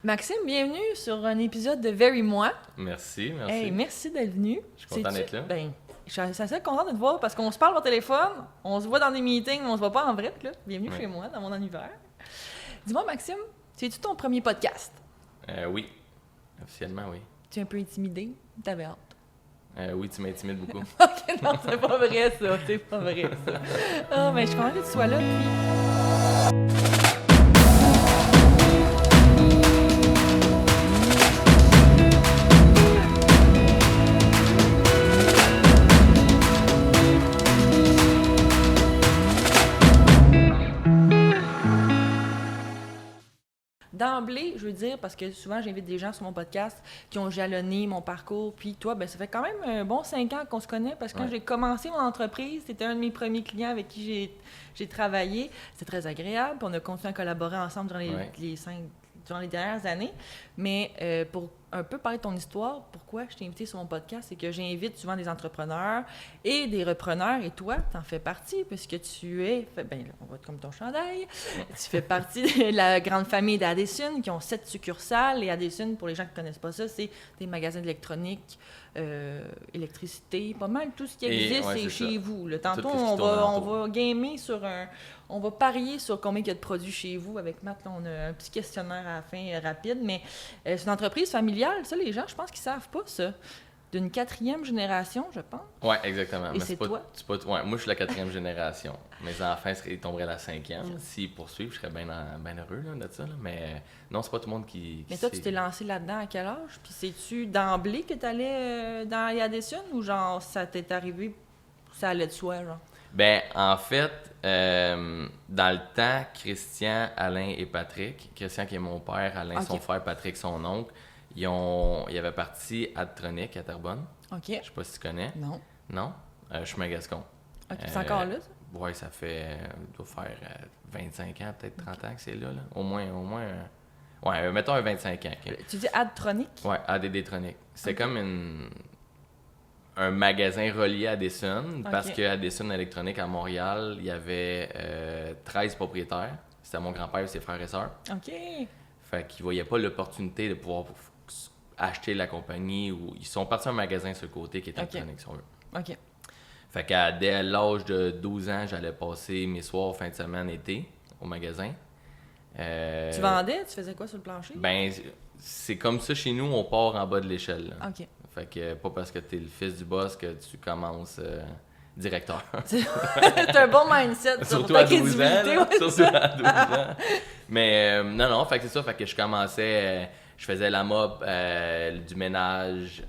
Maxime, bienvenue sur un épisode de Very Moi. Merci. Hey, merci d'être venu. Je suis content d'être là. Ben, je suis assez content de te voir parce qu'on se parle au téléphone, on se voit dans des meetings, mais on se voit pas en vrai. Là. Bienvenue chez moi, dans mon univers. Dis-moi, Maxime, c'est-tu ton premier podcast? Oui. Officiellement, oui. Tu es un peu intimidé? T'avais hâte? Oui, tu m'intimides beaucoup. Ok, non, c'est pas vrai ça. C'est pas vrai ça. Ah, mais je suis contente que tu sois là. Puis... D'emblée, je veux dire, parce que souvent j'invite des gens sur mon podcast qui ont jalonné mon parcours, puis toi, ben ça fait quand même un bon 5 ans qu'on se connaît, parce que quand j'ai commencé mon entreprise, c'était un de mes premiers clients avec qui j'ai travaillé. C'était très agréable, puis on a continué à collaborer ensemble durant les dernières années. Mais pour un peu parler de ton histoire, pourquoi je t'ai invité sur mon podcast, c'est que j'invite souvent des entrepreneurs et des repreneurs, et toi, t'en fais partie, puisque tu es, ben là, on va être comme ton chandail, tu fais partie de la grande famille d'Addison, qui ont 7 succursales, et Addison, pour les gens qui ne connaissent pas ça, c'est des magasins d'électronique, électricité, pas mal tout ce qui existe, c'est chez vous. Là. Tantôt, on va gamer on va parier sur combien il y a de produits chez vous. Avec Matt, là, on a un petit questionnaire à la fin rapide, mais c'est une entreprise familiale. Ça, les gens, je pense qu'ils savent pas ça. D'une 4e génération, je pense. Oui, exactement. Et mais c'est toi? Ouais, moi, je suis la 4e génération. Mes enfants, ils tomberaient la 5e. S'ils poursuivent, je serais bien heureux là, de ça. Là. Mais non, c'est pas tout le monde qui Mais toi, tu t'es lancé là-dedans à quel âge? Puis c'est-tu d'emblée que tu allais dans Addison ou genre ça t'est arrivé, ça allait de soi, genre? Ben, en fait, dans le temps, Christian, Alain et Patrick, Christian qui est mon père, Alain son frère, Patrick son oncle, ils avaient parti Adtronic à Terrebonne. OK. Je sais pas si tu connais. Non. Non? Chemin-Gascon. OK, c'est encore là, ça? Oui, ça doit faire 25 ans, peut-être 30 ans que c'est là. Au moins ouais, mettons un 25 ans. Okay. Tu dis Adtronic? Oui, ADD-Tronic. C'est comme un magasin relié à Addison, parce que Addison Électronique à Montréal, il y avait 13 propriétaires. C'était mon grand-père et ses frères et sœurs. OK. Fait qu'ils ne voyaient pas l'opportunité de pouvoir acheter la compagnie. Ou ils sont partis à un magasin sur le côté qui était électronique, si on veut. OK. Fait qu'à dès l'âge de 12 ans, j'allais passer mes soirs, fin de semaine, été, au magasin. Tu vendais? Tu faisais quoi sur le plancher? Ben, c'est comme ça chez nous, on part en bas de l'échelle. Là. OK. Fait que pas parce que t'es le fils du boss que tu commences directeur. C'est un bon mindset, surtout à 12 ans. Surtout à 12 ans. Mais non, fait que c'est ça. Fait que je commençais, je faisais la mop, du ménage,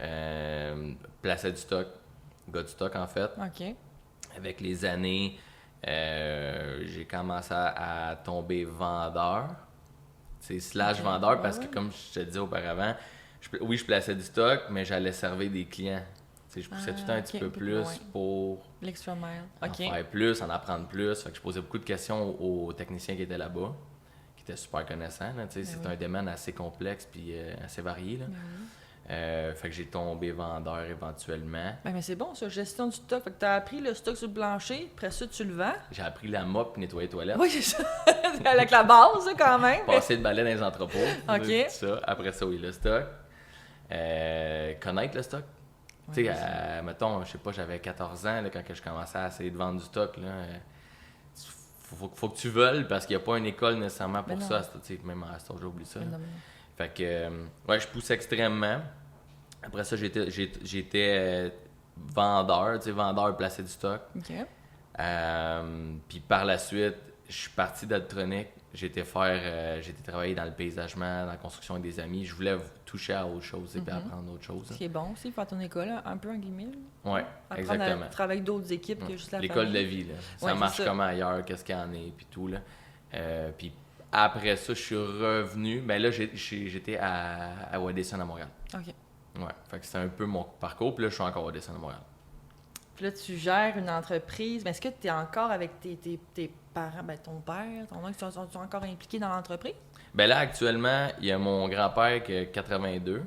plaçais du stock, gars du stock en fait. OK. Avec les années, j'ai commencé à tomber vendeur. C'est / vendeur parce que comme je te disais auparavant, je plaçais du stock, mais j'allais servir des clients. T'sais, je poussais tout le temps un petit peu plus pour l'extra mile. En faire plus, en apprendre plus. Fait que je posais beaucoup de questions aux techniciens qui étaient là-bas, qui étaient super connaissants. Là, c'est un domaine assez complexe et assez varié. Là. Fait que j'ai tombé vendeur éventuellement. Mais c'est bon ça, gestion du stock. Fait que tu as appris le stock sur le plancher, après ça tu le vends. J'ai appris la mop et nettoyer les toilettes. Oui, c'est ça. Avec la base quand même. Passer le balai dans les entrepôts. OK. Tout ça. Après ça, oui, le stock. Connaître le stock. Tu sais, mettons, je sais pas, j'avais 14 ans là, quand je commençais à essayer de vendre du stock. Là, faut que tu veuilles parce qu'il n'y a pas une école nécessairement pour ça. Même à cet âge, j'ai oublié ça. Fait que, je pousse extrêmement. Après ça, j'étais vendeur placé du stock. OK. Puis par la suite, je suis parti d'Adtronic. J'étais travailler dans le paysagement, dans la construction avec des amis. Je voulais toucher à autre chose et puis apprendre autre chose. C'est bon aussi, faire ton école un peu en guillemets. Oui, exactement. À travailler avec d'autres équipes que juste la l'école famille. de vie, là. Ça marche comment ailleurs, qu'est-ce qu'il y en est, puis tout. Là. Puis après ça, je suis revenu. Ben là, j'étais à Addison à Montréal. OK. Ouais, fait que c'était un peu mon parcours. Puis là, je suis encore à Addison à Montréal. Puis là, tu gères une entreprise. Mais est-ce que tu es encore avec tes parents, ben ton père, ton oncle, sont encore impliqués dans l'entreprise? Ben là, actuellement, il y a mon grand-père qui a 82,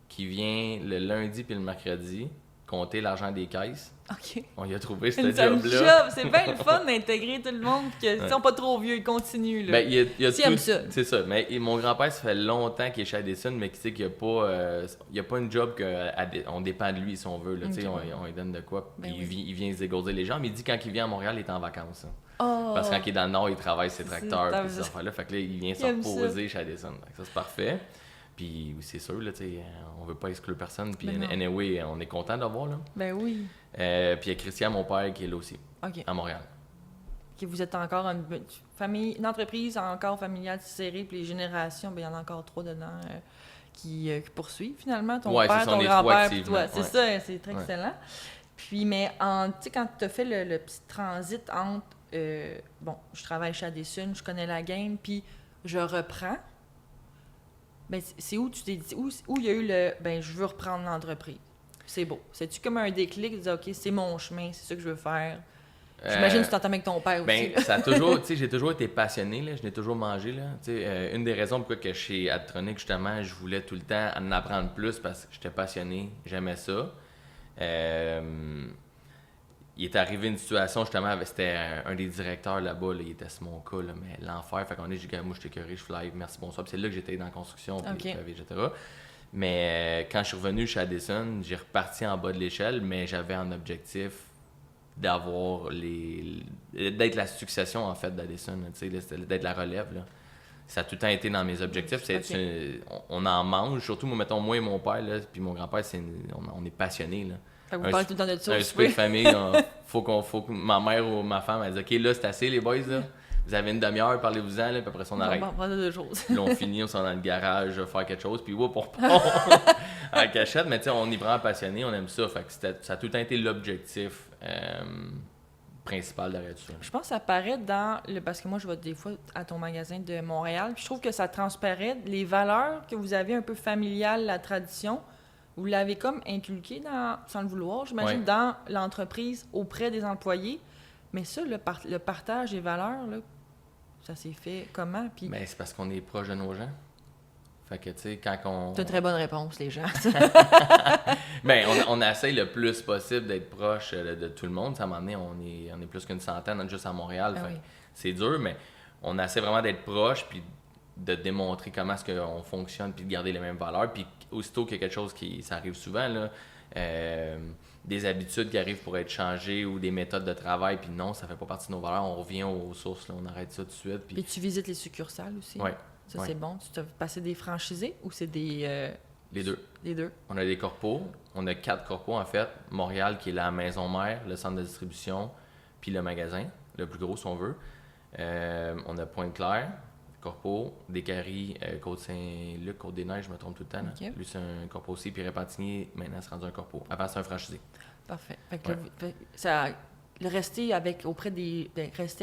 qui vient le lundi puis le mercredi. compter l'argent des caisses. OK. On y a trouvé ce Une job-là. C'est bien le fun d'intégrer tout le monde, puis qu'ils sont pas trop vieux, ils continuent. Là. Ben, il y a tout, ça. C'est ça. Mais mon grand-père, ça fait longtemps qu'il est chez Addison, mais qui sait qu'il n'y a pas une job qu'on dépend de lui, si on veut. Là, okay. On lui donne de quoi. Ben il vient se dégourdir les gens, mais il dit quand il vient à Montréal, il est en vacances. Hein. Oh. Parce que quand il est dans le Nord, il travaille ses tracteurs et ces affaires-là. Fait que là, il vient se reposer chez Addison. Ça, c'est parfait. Puis c'est sûr, là, on veut pas exclure personne. Puis anyway, on est content d'avoir. Là. Ben oui. Puis il y a Christian, mon père, qui est là aussi, à Montréal. Que vous êtes encore une entreprise encore familiale serrée, puis les générations, ben il y en a encore 3 dedans qui poursuivent finalement. Ton père, ton grand-père, puis toi. C'est ça, c'est très excellent. Puis, mais tu sais, quand tu as fait le petit transit entre, je travaille chez Addison, je connais la game, puis je reprends. Ben, c'est où tu t'es dit, où il y a eu je veux reprendre l'entreprise. C'est beau. C'est-tu comme un déclic de dire, OK, c'est mon chemin, c'est ça que je veux faire? J'imagine que tu t'entends avec ton père aussi. Ça a toujours, j'ai toujours été passionné, là, je l'ai toujours mangé. Là. Une des raisons pourquoi que chez Adtronic, justement, je voulais tout le temps en apprendre plus parce que j'étais passionné, j'aimais ça. Il est arrivé une situation, justement, c'était un des directeurs là-bas, là, il était sur mon cas, là, mais l'enfer. Fait qu'on est, j'ai dit, moi, je t'ai écœuré, je fly, merci, bonsoir. Puis c'est là que j'étais dans la construction, puis, etc. Mais quand je suis revenu chez Addison, j'ai reparti en bas de l'échelle, mais j'avais un objectif d'être la succession, en fait, d'Addison, d'être la relève, là. Ça a tout le temps été dans mes objectifs. On en mange, surtout, moi et mon père, là, puis mon grand-père, on est passionnés, là. Vous parlez tout le temps de ça. Un souper de famille, faut que ma mère ou ma femme elle dit OK, là, c'est assez, les boys, là. Vous avez une demi-heure, parlez-vous-en, là, puis après ça, on arrête. On va prendre 2 choses. Puis là, on finit, on s'en va dans le garage, faire quelque chose, puis on repart à la cachette. Mais tu sais, on est vraiment passionnés, on aime ça. Fait que ça a tout le temps été l'objectif principal derrière tout ça. Je pense que ça paraît parce que moi, je vais des fois à ton magasin de Montréal, puis je trouve que ça transparaît les valeurs que vous avez un peu familiales, la tradition. Vous l'avez comme inculqué, sans le vouloir, j'imagine, dans l'entreprise auprès des employés. Mais ça, le partage des valeurs, là, ça s'est fait comment? Puis... Ben, c'est parce qu'on est proche de nos gens. Fait que, tu sais, quand on... C'est une très bonne réponse, les gens. Ben, on essaye le plus possible d'être proche de tout le monde. Ça, à un moment donné, on est plus qu'une centaine, juste à Montréal. Fait que c'est dur, mais on essaie vraiment d'être proche, puis de démontrer comment est-ce qu'on fonctionne, puis de garder les mêmes valeurs. Puis aussitôt qu'il y a quelque chose ça arrive souvent, là, des habitudes qui arrivent pour être changées ou des méthodes de travail, puis non, ça fait pas partie de nos valeurs, on revient aux sources, là, on arrête ça tout de suite. Puis tu visites les succursales aussi? Oui. Ça, c'est bon. Tu t'as passé des franchisés ou c'est des... Les deux. Les deux. On a des corpos. On a 4 corpos, en fait. Montréal, qui est la maison mère, le centre de distribution, puis le magasin, le plus gros, si on veut. On a Pointe-Claire, corpo, Descaries, Côte-Saint-Luc, Côte-des-Neiges, je me trompe tout le temps. Okay. Lui, c'est un corpo aussi. Puis Repentigny, maintenant, c'est rendu un corpo. Avant, c'est un franchisé. Parfait. Fait que rester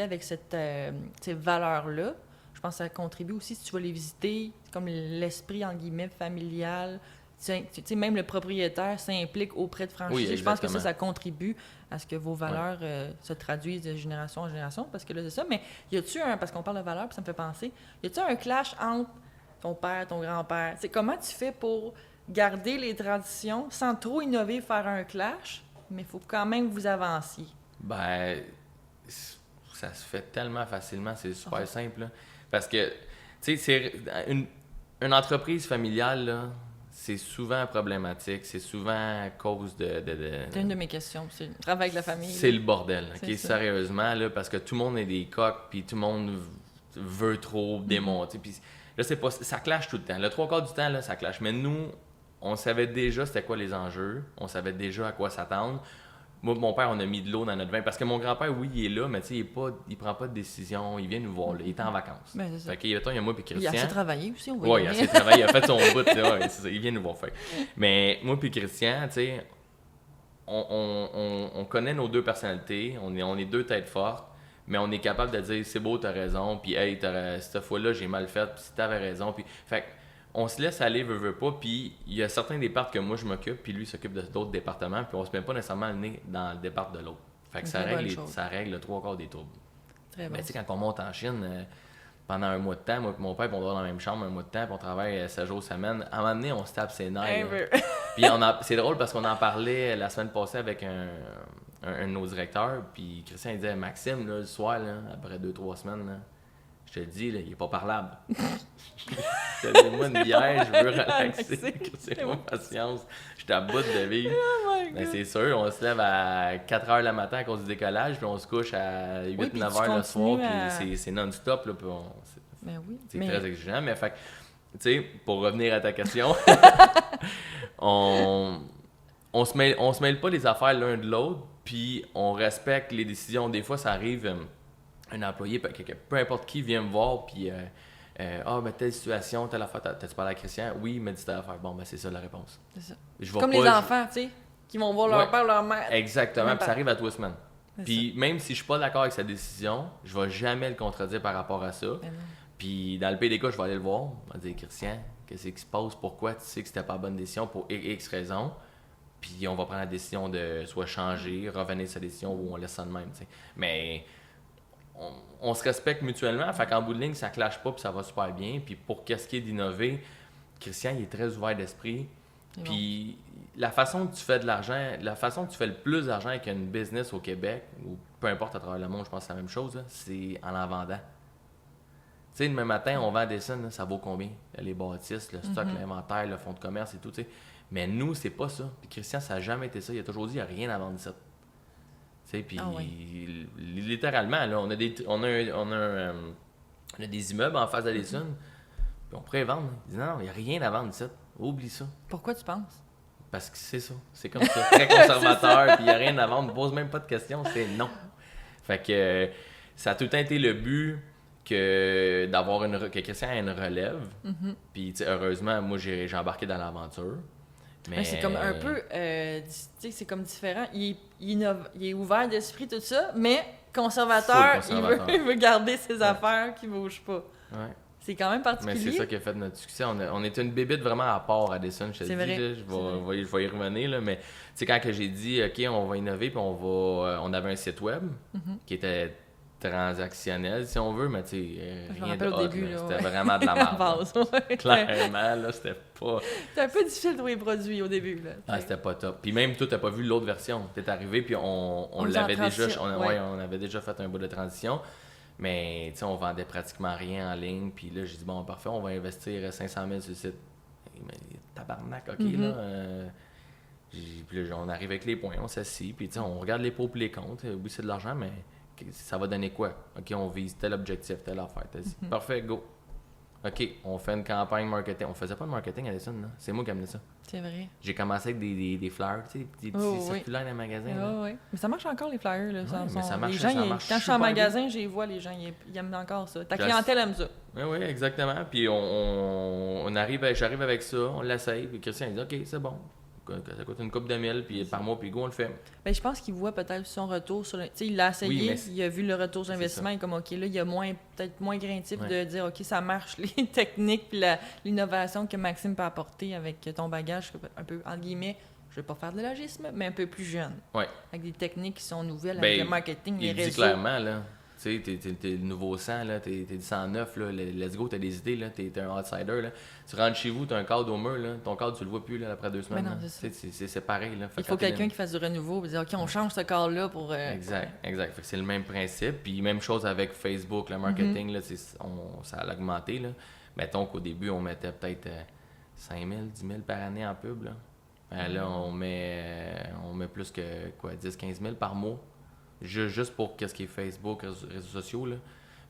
avec ces valeurs-là, je pense que ça contribue aussi, si tu vas les visiter, comme l'esprit, en guillemets, familial. Tu sais, même le propriétaire s'implique auprès de franchisés. Oui, je pense que ça contribue à ce que vos valeurs se traduisent de génération en génération, parce que là, c'est ça. Mais y a-tu parce qu'on parle de valeurs, puis ça me fait penser, y a-tu un clash entre ton père, ton grand-père? C'est comment tu fais pour garder les traditions sans trop innover, faire un clash, mais il faut quand même que vous avanciez? Ben, ça se fait tellement facilement, c'est super simple, là. Parce que, tu sais, c'est une entreprise familiale, là, c'est souvent problématique, c'est souvent à cause de... C'est une de mes questions, c'est le travail avec la famille. C'est le bordel, OK, sérieusement, là, parce que tout le monde est des coqs, puis tout le monde veut trop démonter, puis là, c'est pas... Ça clash tout le temps. Le 3/4 du temps, là, ça clash. Mais nous, on savait déjà c'était quoi les enjeux, on savait déjà à quoi s'attendre. Moi, mon père, on a mis de l'eau dans notre vin. Parce que mon grand-père, oui, il est là, mais tu sais, il prend pas de décision. Il vient nous voir, là. Il est en vacances. Ben, c'est ça. Fait qu'il y a moi puis Christian. Il a assez travaillé aussi, on va dire. Oui, il a assez travaillé. Il a fait son bout, là. C'est ça, il vient nous voir. Fait. Mais moi puis Christian, tu sais, on connaît nos deux personnalités. On est deux têtes fortes. Mais on est capable de dire, c'est beau, t'as raison. Puis, hey, cette fois-là, j'ai mal fait. Puis, si t'avais raison. Puis, fait on se laisse aller, veut pas, puis il y a certains départs que moi je m'occupe, puis lui s'occupe d'autres départements, puis on se met pas nécessairement le nez dans le départ de l'autre. Fait que ça règle le 3/4 des troubles. Très bon. Mais tu sais, quand on monte en Chine, pendant un mois de temps. Moi et mon père, on dort dans la même chambre un mois de temps, puis on travaille 7 jours semaine. À un moment donné, on se tape ses nerfs. Puis c'est drôle parce qu'on en parlait la semaine passée avec un de nos directeurs, puis Christian il disait, Maxime, là, le soir, là, après 2-3 semaines, là, je te le dis, là, il est pas parlable. Je te dis, moi, une bière, je veux relaxer. C'est-moi patience. Je suis à bout de vivre. Mais c'est sûr, on se lève à 4 h le matin à cause du décollage, puis on se couche à 8-9 h le soir, puis c'est non-stop. Là, puis c'est très exigeant. Mais fait tu sais, pour revenir à ta question, on se mêle pas les affaires l'un de l'autre, puis on respecte les décisions. Des fois, ça arrive, un employé, peu importe qui vient me voir, puis telle situation, telle affaire, t'as-tu parlé à Christian? Oui, il m'a dit telle affaire. Bon, ben c'est ça la réponse. C'est ça. Comme les enfants, tu sais, qui vont voir leur père ou leur mère. Exactement, puis ça arrive à tous les semaines. Puis même si je suis pas d'accord avec sa décision, je vais jamais le contredire par rapport à ça. Puis dans le pire des cas, je vais aller le voir. Je vais dire, Christian, qu'est-ce qui se passe? Pourquoi tu sais que c'était pas la bonne décision pour X raisons? Puis on va prendre la décision de soit changer, revenir sur sa décision ou on laisse ça de même. T'sais. Mais on se respecte mutuellement. Fait qu'en bout de ligne, ça clash pas puis ça va super bien. Puis pour qu'est-ce qui est d'innover, Christian, il est très ouvert d'esprit. Puis la façon que tu fais de l'argent, la façon que tu fais le plus d'argent avec une business au Québec, ou peu importe à travers le monde, je pense que c'est la même chose, là, c'est en vendant. Tu sais, demain matin, on vend des scènes, ça vaut combien? Les bâtisses, le stock, l'inventaire, le fonds de commerce et tout, tu sais. Mais nous, c'est pas ça. Puis Christian, ça n'a jamais été ça. Il a toujours dit, il n'y a rien à vendre ça. Tu sais, puis littéralement, là, on a des immeubles en face d'Addison, puis on pourrait les vendre. Il dit, non, il n'y a rien à vendre ça. Oublie ça. Pourquoi tu penses? Parce que c'est ça. C'est comme ça. Très conservateur, puis il n'y a rien à vendre. Ne pose même pas de questions, c'est non. Fait que ça a tout le temps été le but que Christian ait une relève. Puis heureusement, moi, j'ai embarqué dans l'aventure. Mais c'est comme un peu, c'est comme différent. Il est ouvert d'esprit, tout ça, mais conservateur. Il veut garder ses affaires qui ne bougent pas. Ouais. C'est quand même particulier. Mais c'est ça qui a fait notre succès. On est une bébite vraiment à part à Addison, je te dis. Là, je vais y revenir. Là, mais quand que j'ai dit, OK, on va innover, puis on avait un site web qui était transactionnel, si on veut, mais tu sais, rien de hot. C'était vraiment de la merde. Clairement, là, c'était pas... C'était un peu difficile de trouver les produits au début. Là, c'était pas top. Puis même, toi, t'as pas vu l'autre version. T'es arrivé, puis on l'avait déjà... On avait déjà fait un bout de transition. Mais tu sais, on vendait pratiquement rien en ligne. Puis là, j'ai dit, bon, parfait, on va investir 500 000 sur le site. Mais tabarnak, OK, là. Puis là, on arrive avec les points, on s'assit. Puis tu sais, on regarde les pots et les comptes. Oui, c'est de l'argent, mais ça va donner quoi? OK, on vise tel objectif, telle affaire. Parfait, go. OK, on fait une campagne marketing. On faisait pas de marketing à Addison, là. C'est moi qui ai amené ça. C'est vrai. J'ai commencé avec des flyers, tu sais, des petits circulaires dans les magasins. Oui. Mais ça marche encore, les flyers. Là, mais ça marche, quand je suis en magasin, je les vois, les gens, ils aiment encore ça. Ta clientèle aime ça. Oui, exactement. Puis j'arrive avec ça, on l'essaye, puis Christian il dit, OK, c'est bon. Ça coûte une couple de mille, puis par mois, puis go, on le fait. Ben, je pense qu'il voit peut-être son retour sur le... Tu sais, il l'a essayé, il a vu le retour sur investissement, il est comme, OK, là, il y a peut-être moins craintif de dire, OK, ça marche, les techniques, puis l'innovation que Maxime peut apporter avec ton bagage, un peu, entre guillemets, je vais pas faire de logisme, mais un peu plus jeune. Ouais. Avec des techniques qui sont nouvelles, avec le marketing, les réseaux. Il dit clairement, là. Tu sais, t'es le nouveau sang, là, t'es du sang neuf, là, let's go, t'as des idées, là, t'es un outsider, là. Tu rentres chez vous, t'as un cadre au mur, là, ton cadre, tu le vois plus, là, après 2 semaines. Non, c'est pareil, là. Il faut quelqu'un qui fasse du renouveau, et dire, OK, on change ce cadre-là pour... Exact. Fait que c'est le même principe, puis même chose avec Facebook, le marketing, là, ça a augmenté, là. Mettons qu'au début, on mettait peut-être 5 000, 10 000 par année en pub, là. Là, on met plus que, 10, 15 000 par mois. Juste pour qu'est-ce qui est Facebook, réseaux sociaux, là.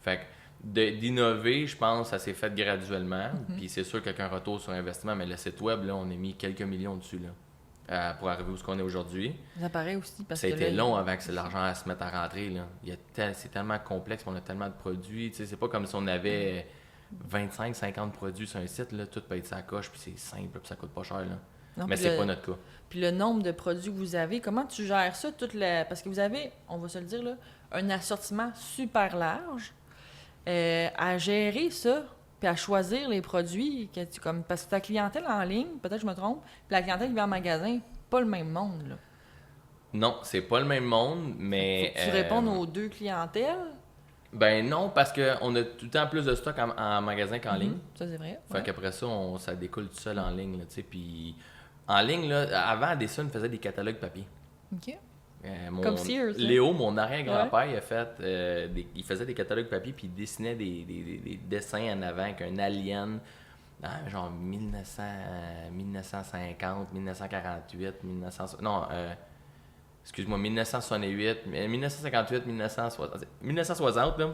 Fait que d'innover, je pense, ça s'est fait graduellement. Puis c'est sûr qu'avec un retour sur investissement, mais le site web, là, on a mis quelques millions dessus, là, pour arriver où on est aujourd'hui. Ça paraît aussi parce que ça a été long avant que l'argent se mette à rentrer, là. C'est tellement complexe, on a tellement de produits. Tu sais, c'est pas comme si on avait 25-50 produits sur un site, là. Tout peut être sa coche, puis c'est simple, puis ça coûte pas cher, là. Non, mais c'est pas notre cas. Puis le nombre de produits que vous avez, comment tu gères ça? Parce que vous avez, on va se le dire, là, un assortiment super large. À gérer ça, puis à choisir les produits, parce que ta clientèle en ligne, peut-être que je me trompe, puis la clientèle qui vient en magasin, pas le même monde. Là. Non, c'est pas le même monde, mais... Faut que tu répondes aux deux clientèles? Ben non, parce qu'on a tout le temps plus de stock en magasin qu'en ligne. Ça, c'est vrai. Fait qu'après ça, ça découle tout seul en ligne, là, tu sais. Puis en ligne, là, avant, Addison faisait des catalogues papier. OK. Comme Sears. Léo, mon arrière-grand-père, il faisait des catalogues papier puis il dessinait des dessins en avant avec un alien, genre 1950, 1948, 1968, 1958, 1960, là.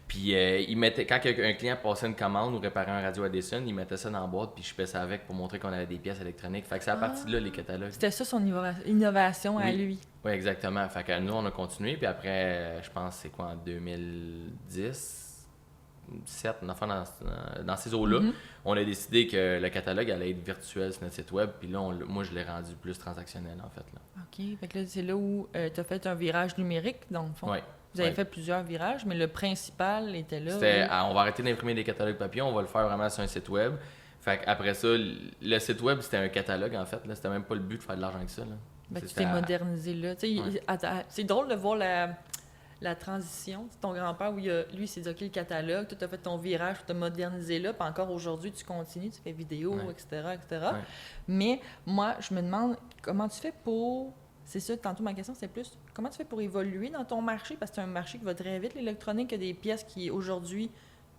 Puis il mettait, quand un client passait une commande ou réparait un radio Addison, il mettait ça dans la boîte puis je pèsais avec pour montrer qu'on avait des pièces électroniques. Fait que c'est à partir de là les catalogues. C'était ça son innovation à lui. Oui, exactement. Fait que nous, on a continué. Puis après, je pense c'est quoi, en 2010, 2017, dans ces eaux-là, on a décidé que le catalogue allait être virtuel sur notre site web. Puis là, moi, je l'ai rendu plus transactionnel, en fait. Là. OK. Fait que là, c'est là où tu as fait un virage numérique, dans le fond. Oui. Vous avez fait plusieurs virages, mais le principal était là. On va arrêter d'imprimer des catalogues papier, on va le faire vraiment sur un site web. Fait après ça, le site web, c'était un catalogue, en fait. Là. C'était même pas le but de faire de l'argent avec ça. Là. Ben, tu t'es modernisé là. C'est drôle de voir la transition. C'est ton grand-père, où lui, il s'est dit, OK, le catalogue, tu as fait ton virage, tu as modernisé là, puis encore aujourd'hui, tu continues, tu fais vidéo, etc., etc. Ouais. Mais moi, je me demande, comment tu fais pour... C'est ça, tantôt ma question, c'est plus, comment tu fais pour évoluer dans ton marché? Parce que c'est un marché qui va très vite, l'électronique. Il y a des pièces qui, aujourd'hui,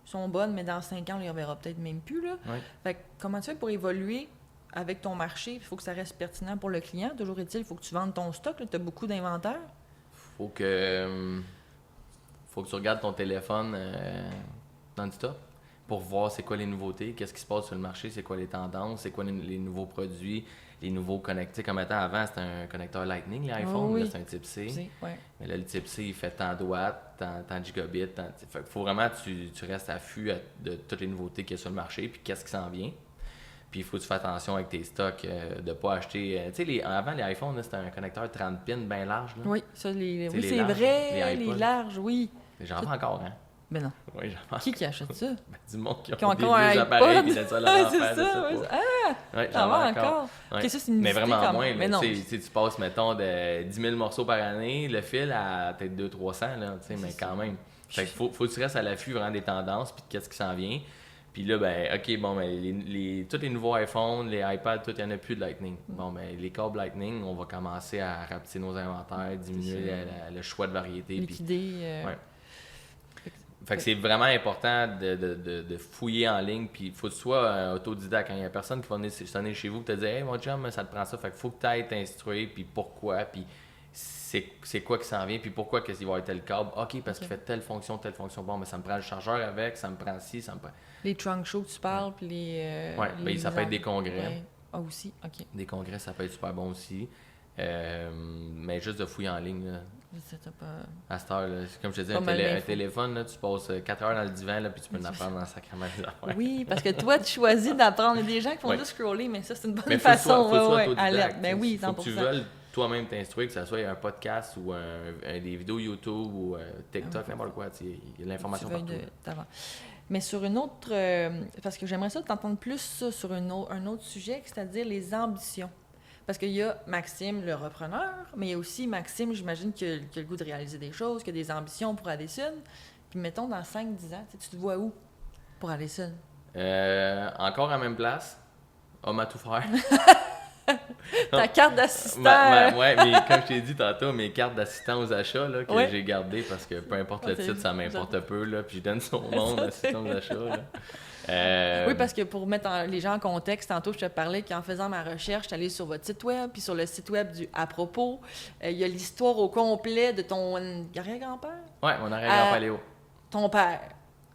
sont bonnes, mais dans 5 ans, on les reverra peut-être même plus. Là. Ouais. Fait que, comment tu fais pour évoluer avec ton marché? Il faut que ça reste pertinent pour le client. Toujours est-il, il faut que tu vendes ton stock. Tu as beaucoup d'inventaire. Faut que tu regardes ton téléphone non-stop pour voir c'est quoi les nouveautés, qu'est-ce qui se passe sur le marché, c'est quoi les tendances, c'est quoi les nouveaux produits, les nouveaux connectés. Comme avant, c'était un connecteur Lightning, l'iPhone, là, c'est un type C. Mais là, le type C, il fait tant de watts, tant de gigabits. Fait faut vraiment que tu restes à l'affût de toutes les nouveautés qu'il y a sur le marché, puis qu'est-ce qui s'en vient. Puis il faut que tu fasses attention avec tes stocks, de ne pas acheter... tu sais, avant, les iPhones, là, c'était un connecteur 30 pins bien large. Là. Oui, ça, oui, c'est larges, vrai, les larges, oui. J'en vends encore, hein? Ben non. Oui, j'en vends. Qui achète ça? Ben, du monde qui ont des vieux appareils qui ça leur c'est ça, j'en vends encore. Ouais. Okay, ça, c'est une mais vraiment comme... moins. Mais non. Tu passes, mettons, de 10 000 morceaux par année, le fil à peut-être 200-300, là, mais quand même. Fait qu'il faut que tu restes à l'affût vraiment des tendances puis de qu'est-ce qui s'en vient. Puis là, ben, OK, bon, ben, tous les nouveaux iPhones, les iPads, tout, il n'y en a plus de Lightning. Bon, ben, les câbles Lightning, on va commencer à rapetisser nos inventaires, diminuer le choix de variété. Liquider. Ouais. Fait que c'est vraiment important de fouiller en ligne, puis il faut que tu sois autodidacte. Quand il y a personne qui va venir sonner chez vous et te dire « Hey, mon chum, ça te prend ça. » Fait qu'il faut que tu ailles t'instruire, puis pourquoi, puis c'est quoi qui s'en vient, puis pourquoi qu'il va y avoir tel câble. OK, parce qu'il fait telle fonction. Bon, mais ça me prend le chargeur avec, ça me prend ci, ça me prend... Les trunk shows que tu parles, puis les... ben, ça peut être des congrès. Ouais. Ah, aussi, OK. Des congrès, ça peut être super bon aussi. Mais juste de fouiller en ligne, là. À cette heure, là, comme je te dis, un téléphone, là, tu passes 4 heures dans le divan, là, puis tu peux en apprendre dans sacrément des affaires. Oui, parce que toi, tu choisis d'apprendre. Il y a des gens qui font juste scroller, mais ça, c'est une bonne façon. Faut que tu veuilles toi-même t'instruire, que ce soit un podcast ou des vidéos YouTube ou TikTok, n'importe quoi. Il y a de l'information partout. Mais sur une autre... parce que j'aimerais ça t'entendre plus ça sur un autre sujet, c'est-à-dire les ambitions. Parce qu'il y a Maxime, le repreneur, mais il y a aussi Maxime, j'imagine, qui a le goût de réaliser des choses, qui a des ambitions pour Addison. Puis mettons, dans 5-10 ans, tu te vois où pour Addison? Encore à la même place. Homme à tout faire. Ta carte d'assistant. Oui, mais comme je t'ai dit tantôt, mes cartes d'assistant aux achats là, que j'ai gardées parce que peu importe le titre, ça m'importe peu. Là, puis je donne son nom d'assistant aux achats. Là. Oui, parce que pour mettre les gens en contexte, tantôt je te parlais qu'en faisant ma recherche, je suis allée sur votre site web, puis sur le site web du À propos, il y a l'histoire au complet de ton arrière-grand-père? Oui, mon arrière-grand-père Léo. Ton père.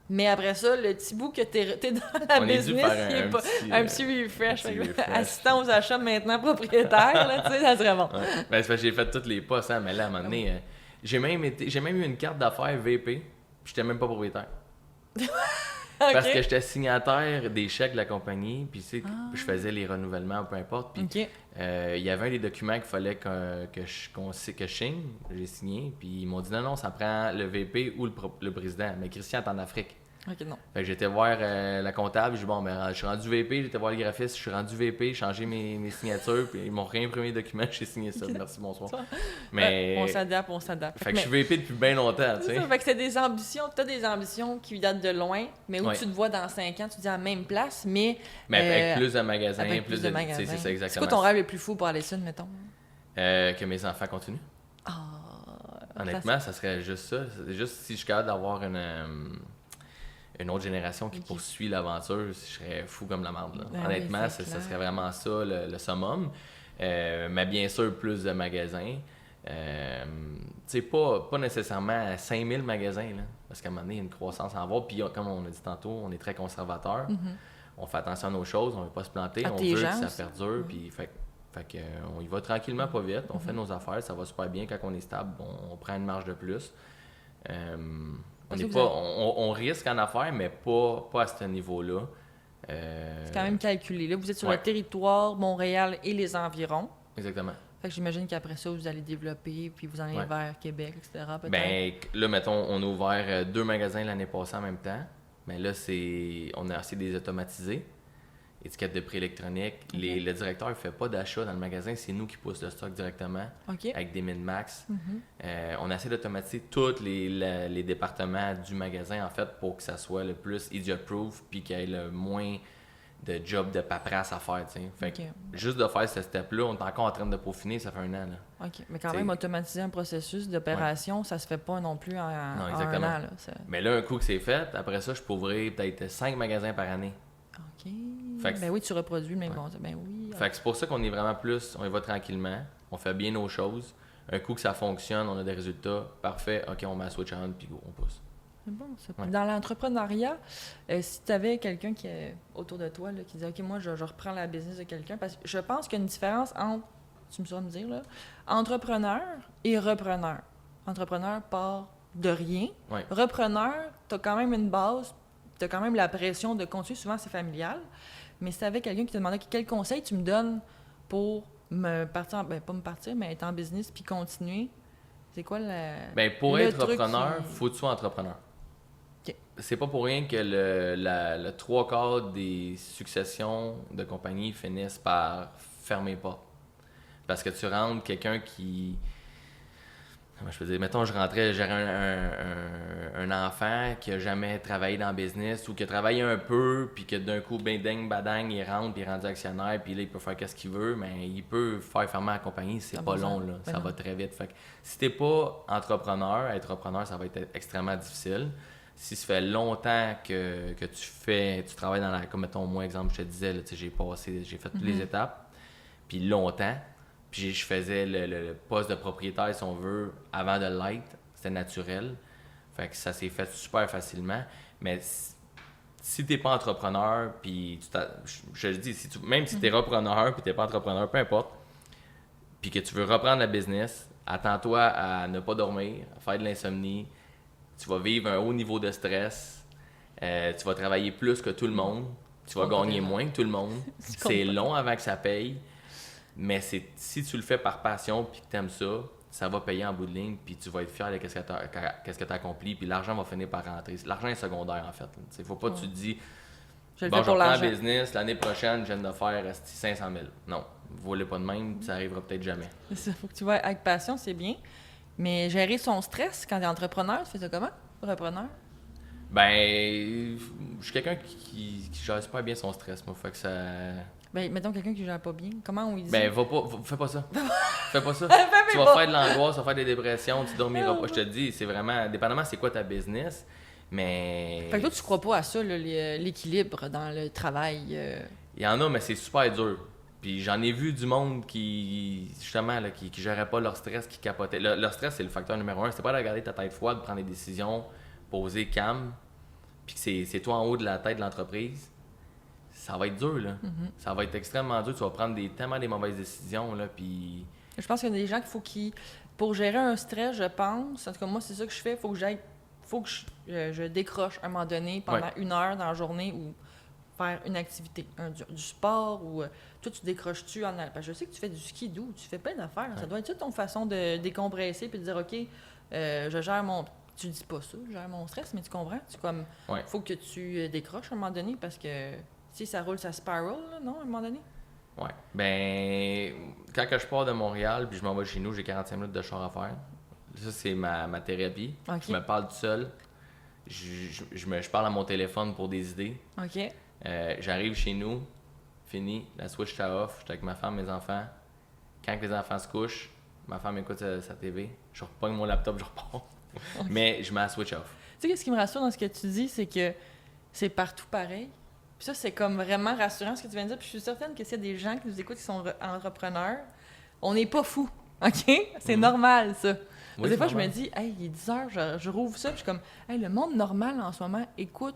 Mais après ça, le petit bout que t'es dans la business, il est pas un petit refresh. Assistant aux achats, maintenant propriétaire, là, tu sais, ça serait bon. Ouais. Ben, c'est parce que j'ai fait tous les postes, hein, mais là, à un moment donné, j'ai même eu une carte d'affaires VP, puis j'étais même pas propriétaire. Parce que j'étais signataire des chèques de la compagnie, puis je faisais les renouvellements, peu importe. Puis il y avait un des documents qu'il fallait que je signe, j'ai signé, puis ils m'ont dit non, ça prend le VP ou le président. Mais Christian est en Afrique. OK, non. Fait que j'étais voir la comptable, j'ai dit, bon, ben, je suis rendu VP, j'étais voir le graphiste, je suis rendu VP, j'ai changé mes signatures, puis ils m'ont réimprimé les documents, j'ai signé ça. Merci, bonsoir. Mais... on s'adapte. Fait que je suis VP depuis bien longtemps, tu sais. Fait que t'as des ambitions qui datent de loin, mais où tu te vois dans 5 ans, tu te dis à la même place, mais... avec plus de magasins, plus de magasins. C'est ça, exactement. C'est quoi ton rêve le plus fou pour Allison, mettons? Que mes enfants continuent. Honnêtement, ça serait juste ça. C'est juste si je suis capable d'avoir une autre génération qui poursuit l'aventure, je serais fou comme la merde. Là. Honnêtement, ça serait vraiment ça le summum. Mais bien sûr, plus de magasins. Tu sais, pas nécessairement 5000 magasins, là, parce qu'à un moment donné, il y a une croissance à avoir. Puis comme on a dit tantôt, on est très conservateur. On fait attention à nos choses, on ne veut pas se planter, on veut que ça perdure. Puis fait que, on y va tranquillement, pas vite. On fait nos affaires, ça va super bien. Quand on est stable, on prend une marge de plus. On risque en affaires, mais pas à ce niveau-là. C'est quand même calculé. Là, vous êtes sur le territoire Montréal et les environs. Exactement. Fait que j'imagine qu'après ça, vous allez développer, puis vous en allez vers Québec, etc. Peut-être. Ben, là, mettons, on a ouvert 2 magasins l'année passée en même temps. Mais là, on a assez des automatisés. Étiquette de prix électronique. Le directeur ne fait pas d'achat dans le magasin, c'est nous qui poussons le stock directement avec des min-max. On essaie d'automatiser tous les départements du magasin, en fait, pour que ça soit le plus idiot-proof puis qu'il y ait le moins de job de paperasse à faire. Fait que juste de faire ce step-là, on est encore en train de peaufiner, ça fait 1 an. Là. OK. Mais quand même, automatiser un processus d'opération, ça se fait pas non plus en 1 an. Là, mais là, un coup que c'est fait, après ça, je peux ouvrir peut-être 5 magasins par année. OK. Ben oui, tu reproduis le même concept. Ben oui. Fait que c'est pour ça qu'on est vraiment plus, on y va tranquillement, on fait bien nos choses. Un coup que ça fonctionne, on a des résultats, parfait, OK, on met la switch on, puis go, on pousse. C'est bon, ça. Dans l'entrepreneuriat, si tu avais quelqu'un qui est autour de toi, là, qui disait, OK, moi, je reprends la business de quelqu'un, parce que je pense qu'il y a une différence entre, tu me sauras me dire, là, entrepreneur et repreneur. Entrepreneur part de rien. Repreneur, tu as quand même une base, tu as quand même la pression de continuer, souvent c'est familial. Mais si tu avais quelqu'un qui te demandait quel conseil tu me donnes pour me partir, pas me partir, mais être en business puis continuer, c'est quoi pour être entrepreneur, faut que tu sois entrepreneur. Okay. C'est pas pour rien que le 3/4 des successions de compagnies finissent par fermer pas. Parce que tu rentres quelqu'un qui... Comment je peux dire? Mettons, j'aurais un enfant qui a jamais travaillé dans le business ou qui a travaillé un peu, puis que d'un coup, badang, il rentre, puis il est rendu actionnaire, puis là, il peut faire ce qu'il veut, mais il peut faire fermer la compagnie, c'est pas long, là. Ça va très vite. Fait que si t'es pas entrepreneur, être entrepreneur, ça va être extrêmement difficile. Si ça fait longtemps que tu travailles dans la... Comme mettons, moi, exemple, je te disais, là, j'ai fait toutes les étapes, puis longtemps. Puis je faisais le poste de propriétaire, si on veut, avant de l'être. C'était naturel. Fait que ça s'est fait super facilement. Mais si t'es pas entrepreneur, puis je le dis, même si t'es repreneur, puis t'es pas entrepreneur, peu importe, puis que tu veux reprendre la business, attends-toi à ne pas dormir, à faire de l'insomnie. Tu vas vivre un haut niveau de stress. Tu vas travailler plus que tout le monde. Tu vas gagner moins que tout le monde. C'est long avant que ça paye. Mais si tu le fais par passion puis que tu aimes ça, ça va payer en bout de ligne puis tu vas être fier de ce que tu as accompli puis l'argent va finir par rentrer. L'argent est secondaire en fait. Il ne faut pas que tu te dis je reprends le business, l'année prochaine, je viens de faire 500 000. Non, vous voulez pas de même, ça arrivera peut-être jamais. Il faut que tu vois avec passion, c'est bien. Mais gérer son stress quand tu es entrepreneur, tu fais ça comment, repreneur? Je suis quelqu'un qui gère super bien son stress, moi. Fait que ça... mettons quelqu'un qui gère pas bien. Comment on lui dit? Fais pas ça. Fais pas ça. Tu vas faire de l'angoisse, tu vas faire des dépressions, tu dormiras pas. Je te dis, c'est vraiment... Dépendamment c'est quoi ta business, mais... Fait que toi, tu crois pas à ça, là, l'équilibre dans le travail? Il y en a, mais c'est super dur. Puis j'en ai vu du monde qui, justement, là, qui gérait pas leur stress, qui capotait. Leur stress, c'est le facteur numéro 1. C'est pas de regarder ta tête froide, de prendre des décisions, poser calme, puis que c'est toi en haut de la tête de l'entreprise. Ça va être dur, là. Ça va être extrêmement dur. Tu vas prendre tellement des mauvaises décisions, là, puis... Je pense qu'il y a des gens pour gérer un stress, je pense, en tout cas, moi, c'est ça que je fais, faut que je décroche à un moment donné, pendant 1 heure dans la journée, ou faire une activité, du sport, ou... toi, tu décroches-tu en... Parce que je sais que tu fais du ski-doo, tu fais plein d'affaires. Ça doit être ça ton façon de décompresser, puis de dire, OK, je gère mon... tu dis pas ça, je gère mon stress, mais tu comprends? Tu comme, Ouais. faut que tu décroches à un moment donné parce que si ça roule, ça spiral, là, non, à un moment donné? Ouais. Ben, quand que je pars de Montréal puis je m'en vais chez nous, j'ai 45 minutes de char à faire. Ça, c'est ma thérapie. OK. Je me parle tout seul. Je parle à mon téléphone pour des idées. OK. J'arrive chez nous, fini, la switch est off, j'étais avec ma femme, mes enfants. Quand les enfants se couchent, ma femme écoute sa TV, je repogne mon laptop, je repars. Okay. Mais je mets la switch off. Tu sais, ce qui me rassure dans ce que tu dis, c'est que c'est partout pareil. Puis ça, c'est comme vraiment rassurant ce que tu viens de dire. Puis je suis certaine que s'il y a des gens qui nous écoutent qui sont entrepreneurs, on n'est pas fous, OK? C'est normal, ça. Oui, des fois, je me dis, hey, il est 10 heures, je rouvre ça, puis je suis comme, hey, le monde normal en ce moment écoute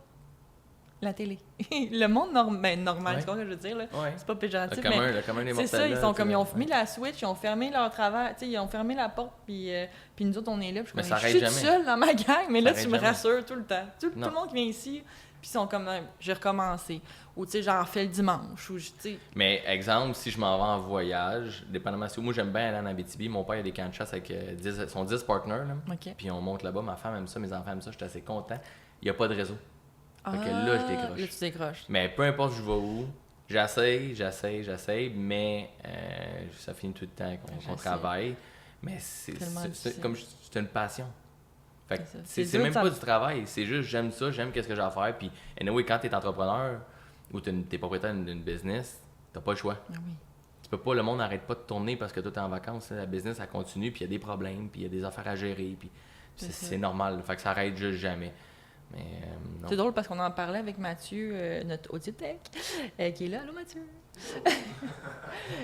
la télé. Le monde normal, Ouais. c'est quoi que je veux dire, là? Ouais. C'est pas péjoratif, Le commun des c'est ça, mortels, ils là, sont comme, ils ont ouais. mis la switch, ils ont fermé leur travail, tu sais, ils ont fermé la porte, puis nous autres, on est là, puis Mais je ça suis arrête toute jamais. seule dans ma gang, mais Ça là, arrête tu me jamais. rassures tout le temps. Tout le Non. monde qui vient ici, puis ils sont comme, j'ai recommencé. Ou, tu sais, j'en refais le dimanche, ou, tu sais... Mais exemple, si je m'en vais en voyage, dépendamment si moi j'aime bien aller en Abitibi, mon père a des camps de chasse avec son 10 partners, là. OK. Puis on monte là-bas, ma femme aime ça, mes enfants aiment ça, j'étais assez content. Il n'y a pas de réseau. Fait que Ah, là, je décroche. Là, tu décroches. Mais peu importe je vais où, j'essaye, mais ça finit tout le temps qu'on J'essaie. travaille. Mais c'est difficile. comme c'est une passion. Fait que C'est ça. c'est C'est même dur, pas ça- du travail, c'est juste j'aime ça, j'aime qu'est-ce que j'ai à faire. Puis anyway, quand t'es entrepreneur ou t'es propriétaire d'une business, t'as pas le choix. Ah oui. Tu peux pas, le monde n'arrête pas de tourner parce que toi t'es en vacances, la business elle continue, puis il y a des problèmes, puis il y a des affaires à gérer, puis C'est ça. c'est normal. Fait que ça arrête juste jamais. Mais non. C'est drôle parce qu'on en parlait avec Mathieu, notre auditech, qui est là. Allô, Mathieu?